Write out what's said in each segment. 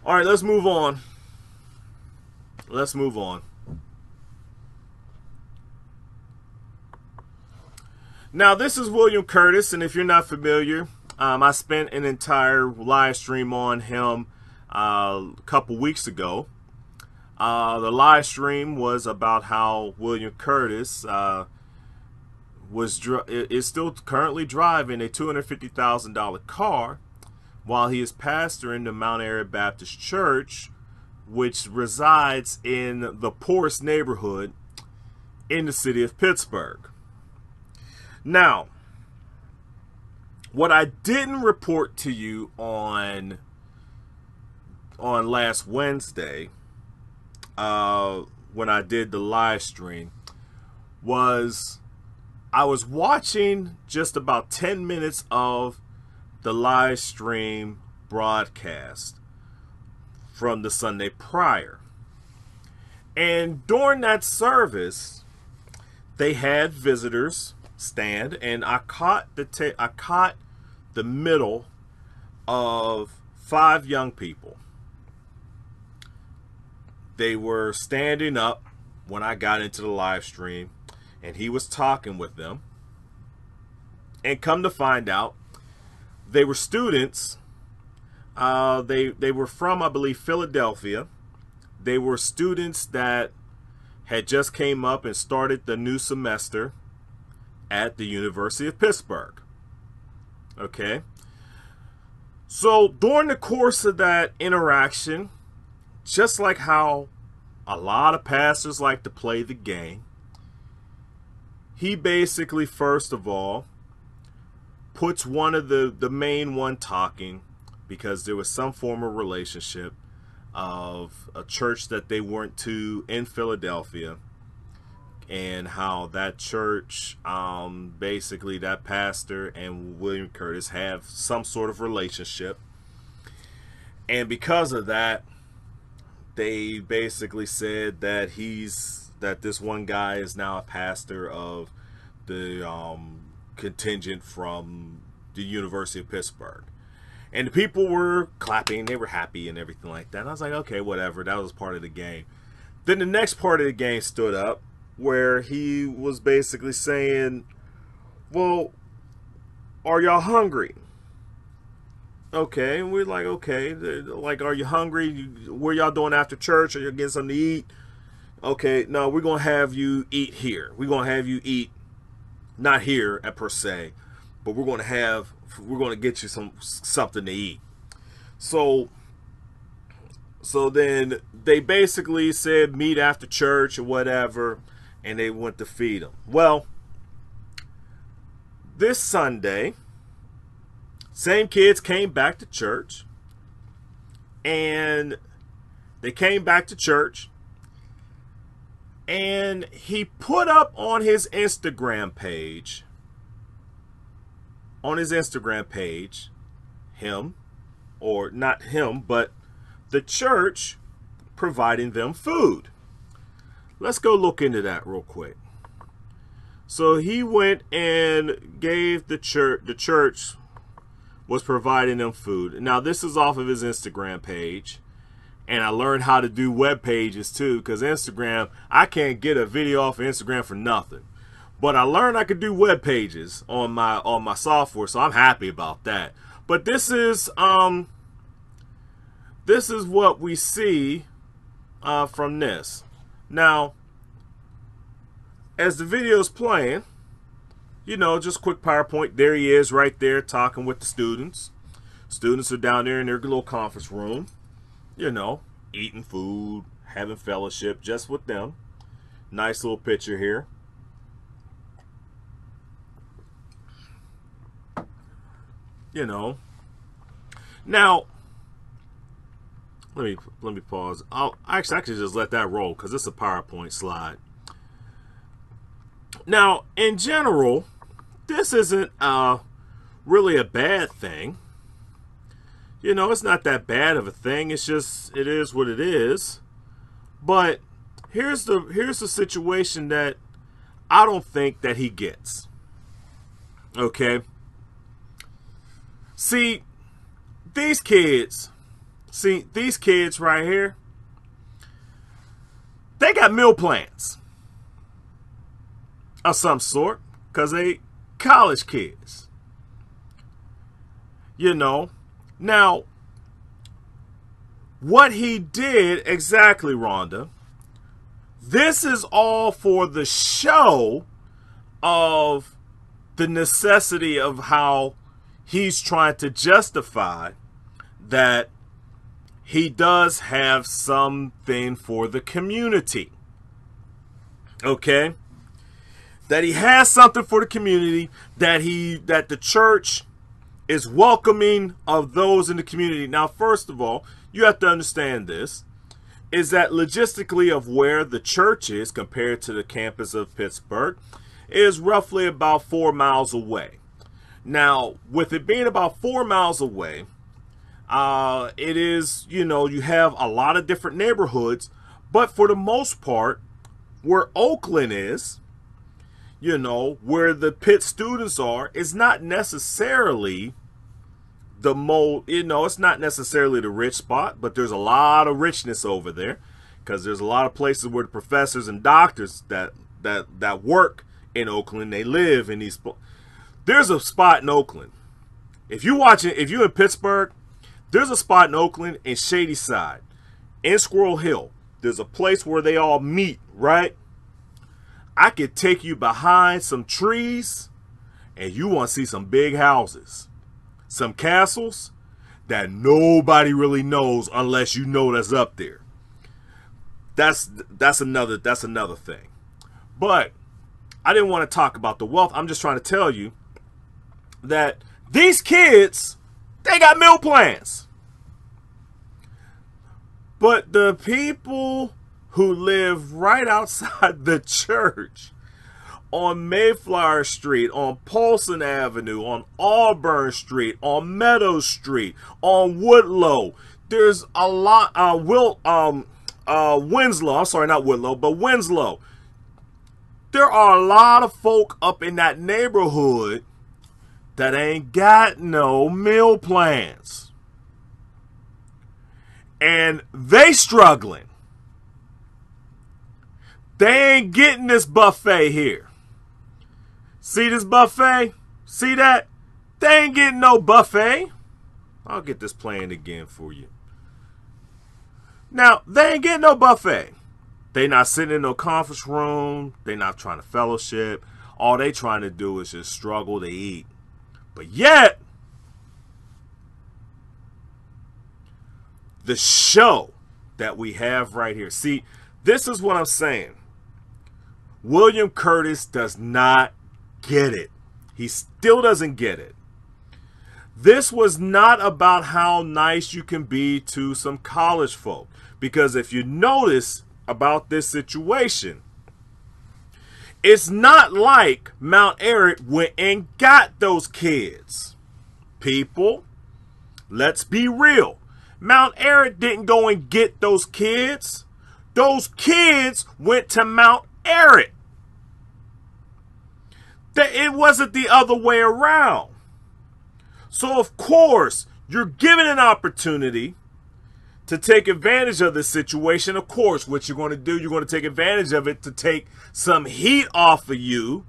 All right, let's move on. Let's move on. Now, this is William Curtis, and if you're not familiar, I spent an entire live stream on him a couple weeks ago. The live stream was about how William Curtis is still currently driving a $250,000 car while he is pastor in the Mount Airy Baptist Church, which resides in the poorest neighborhood in the city of Pittsburgh. Now, what I didn't report to you on last Wednesday, when I did the live stream, was I was watching just about 10 minutes of the live stream broadcast from the Sunday prior. And during that service, they had visitors stand, and I caught the middle of 5 young people. They were standing up when I got into the live stream, and he was talking with them. And come to find out, they were students. They were from, I believe, Philadelphia. They were students that had just came up and started the new semester at the University of Pittsburgh. Okay. So during the course of that interaction, just like how a lot of pastors like to play the game, he basically, first of all, puts one of the main one talking, because there was some form of relationship of a church that they weren't to in Philadelphia, and how that church, basically that pastor and William Curtis have some sort of relationship. And because of that, they basically said that this one guy is now a pastor of the contingent from the University of Pittsburgh. And the people were clapping, they were happy and everything like that. And I was like, okay, whatever, that was part of the game. Then the next part of the game stood up, where he was basically saying, well, are y'all hungry? Okay, and we're like, okay, like, are you hungry? What y'all doing after church? Are you getting something to eat? Okay, no, we're going to have you eat here. We're going to have you eat, not here per se, but we're going to get you something to eat. So then they basically said meet after church or whatever, and they went to feed them. Well, this Sunday, same kids came back to church, and they came back to church, and he put up on his Instagram page, him, or not him, but the church providing them food. Let's go look into that real quick. So he went and gave the church was providing them food. Now, this is off of his Instagram page. And I learned how to do web pages too, because Instagram, I can't get a video off of Instagram for nothing. But I learned I could do web pages on my software, so I'm happy about that. But this is what we see from this. Now, as the video's playing, you know, just quick PowerPoint. There he is right there talking with the students. Students are down there in their little conference room, you know, eating food, having fellowship just with them. Nice little picture here. You know. Now, let me pause. I can just let that roll because it's a PowerPoint slide. Now, in general, this isn't really a bad thing. You know, it's not that bad of a thing. It's just, it is what it is. But here's the situation that I don't think that he gets. Okay? See, these kids See, these kids right here, they got meal plans of some sort because they college kids. You know, now, what he did exactly, Rhonda, this is all for the show of the necessity of how he's trying to justify that he does have something for the community. Okay? That he has something for the community, that the church is welcoming of those in the community. Now, first of all, you have to understand this, is that logistically of where the church is compared to the campus of Pittsburgh is roughly about 4 miles away. Now, with it being about 4 miles away, it is, you know, you have a lot of different neighborhoods, but for the most part, where Oakland is, you know, where the Pitt students are, is not necessarily the most, you know, it's not necessarily the rich spot, but there's a lot of richness over there because there's a lot of places where the professors and doctors that work in Oakland, they live in these. There's a spot in Oakland. If you're in Pittsburgh, there's a spot in Oakland in Shady Side, in Squirrel Hill. There's a place where they all meet, right? I could take you behind some trees and you want to see some big houses, some castles that nobody really knows unless you know that's up there. That's another thing. But I didn't want to talk about the wealth. I'm just trying to tell you that these kids, they got meal plans. But the people who live right outside the church, on Mayflower Street, on Paulson Avenue, on Auburn Street, on Meadow Street, on Woodlow, there's a lot. Winslow. I'm sorry, not Woodlow, but Winslow. There are a lot of folk up in that neighborhood that ain't got no meal plans. And they struggling. They ain't getting this buffet here. See this buffet? See that? They ain't getting no buffet. I'll get this playing again for you. Now, they ain't getting no buffet. They not sitting in no conference room. They not trying to fellowship. All they trying to do is just struggle to eat. But yet, the show that we have right here. See, this is what I'm saying. William Curtis does not get it. He still doesn't get it. This was not about how nice you can be to some college folk. Because if you notice about this situation, it's not like Mount Airy went and got those kids. People, let's be real. Mount Airy didn't go and get those kids. Those kids went to Mount Airy. It wasn't the other way around. So, of course, you're given an opportunity to take advantage of this situation. Of course, what you're going to do, you're going to take advantage of it to take some heat off of you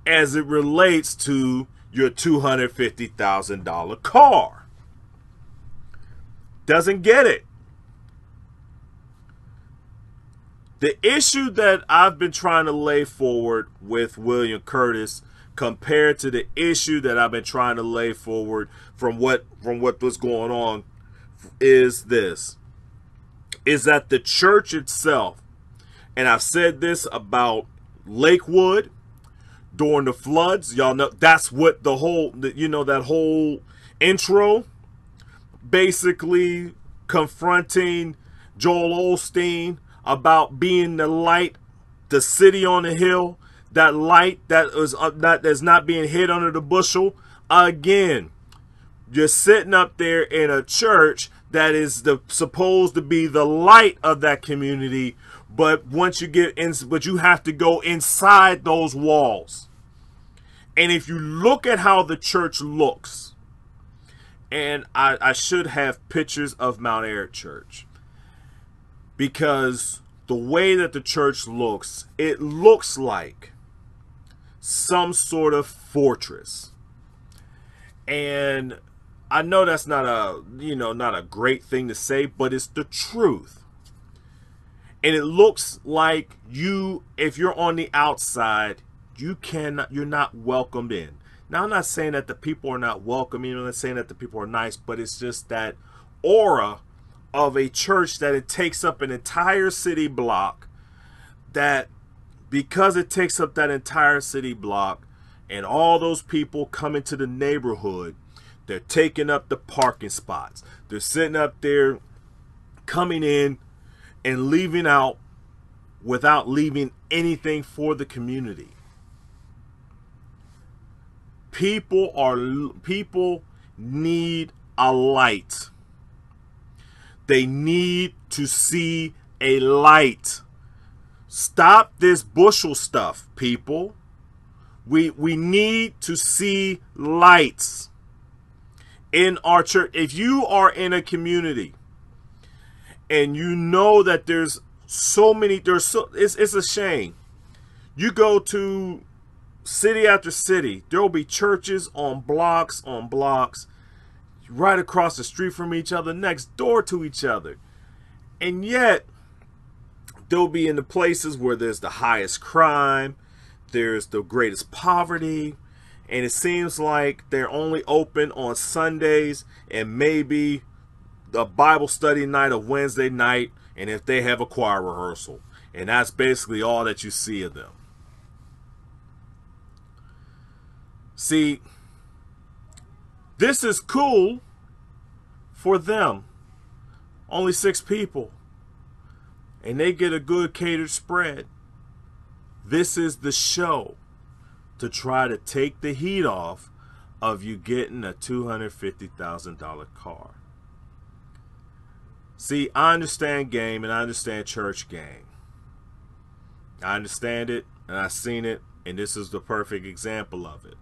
as it relates to your $250,000 car. Doesn't get it. The issue that I've been trying to lay forward with William Curtis compared to the issue that I've been trying to lay forward from what was going on is this, is that the church itself, and I've said this about Lakewood during the floods, y'all know that's what the whole, you know, that whole intro, basically confronting Joel Osteen about being the light, the city on the hill, that light that's not being hid under the bushel. Again, you're sitting up there in a church that is supposed to be the light of that community, but once you get in, but you have to go inside those walls. And if you look at how the church looks, And I should have pictures of Mount Eric Church, because the way that the church looks, it looks like some sort of fortress. And I know that's not a great thing to say, but it's the truth. And it looks like if you're on the outside, you're not welcomed in. Now, I'm not saying that the people are not welcoming. I'm not saying that the people are nice, but it's just that aura of a church that it takes up an entire city block, that because it takes up that entire city block and all those people come into the neighborhood, they're taking up the parking spots. They're sitting up there, coming in and leaving out without leaving anything for the community. People need a light. They need to see a light. Stop this bushel stuff, people. We need to see lights in our church. If you are in a community and you know that it's a shame. You go to city after city, there will be churches on blocks right across the street from each other, next door to each other. And yet, they'll be in the places where there's the highest crime, there's the greatest poverty, and it seems like they're only open on Sundays and maybe a Bible study night of Wednesday night, and if they have a choir rehearsal. And that's basically all that you see of them. See, this is cool for them. Only 6 people. And they get a good catered spread. This is the show to try to take the heat off of you getting a $250,000 car. See, I understand game and I understand church game. I understand it and I've seen it, and this is the perfect example of it.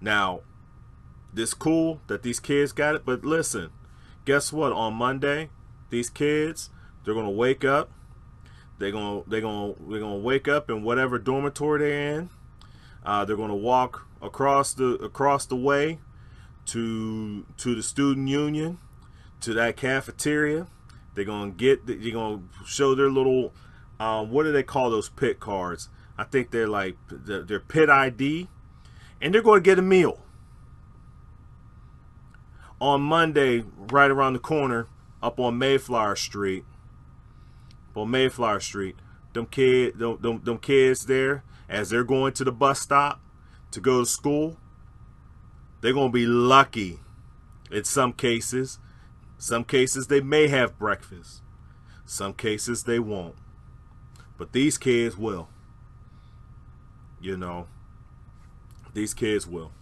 Now, this cool that these kids got it, but listen, guess what? On Monday, these kids, they're gonna wake up. They're gonna wake up in whatever dormitory they're in. They're gonna walk across the way to the student union, to that cafeteria. They're gonna show their little what do they call those pit cards? I think they're like their pit ID, and they're gonna get a meal. On Monday, right around the corner, up on Mayflower Street. Them kids there, as they're going to the bus stop to go to school, they're gonna be lucky. In some cases they may have breakfast. Some cases they won't. But these kids will. These kids will.